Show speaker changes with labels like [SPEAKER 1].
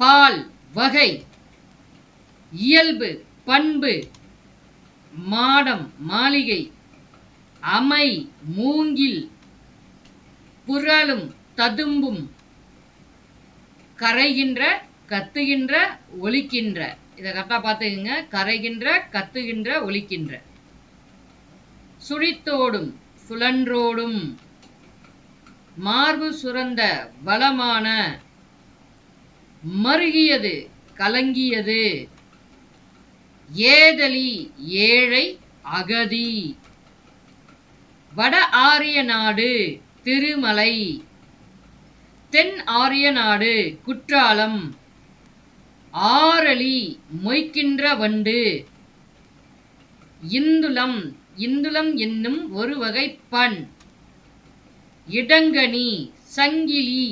[SPEAKER 1] பால் வகை இயல்பு பண்பு மாடம் மாளிகை அமை மூங்கில் புரளும் ததும்பும் கரைகின்ற கத்துகின்ற ஒலிக்கின்ற. இதை கரெக்டா பார்த்துக்குங்க. கரைகின்ற கத்துகின்ற ஒலிக்கின்ற. சுழித்தோடும் சுழன்றோடும் மார்பு சுரந்த வளமான மருகியது கலங்கியது ஏதலி ஏழை அகதி வட ஆரிய நாடு திருமலை தென் ஆரிய நாடு குற்றாலம் ஆரளி மொய்க்கின்ற வண்டு இந்துலம் இந்துலம் என்னும் ஒரு வகை பண் இடங்கனி சங்கிலி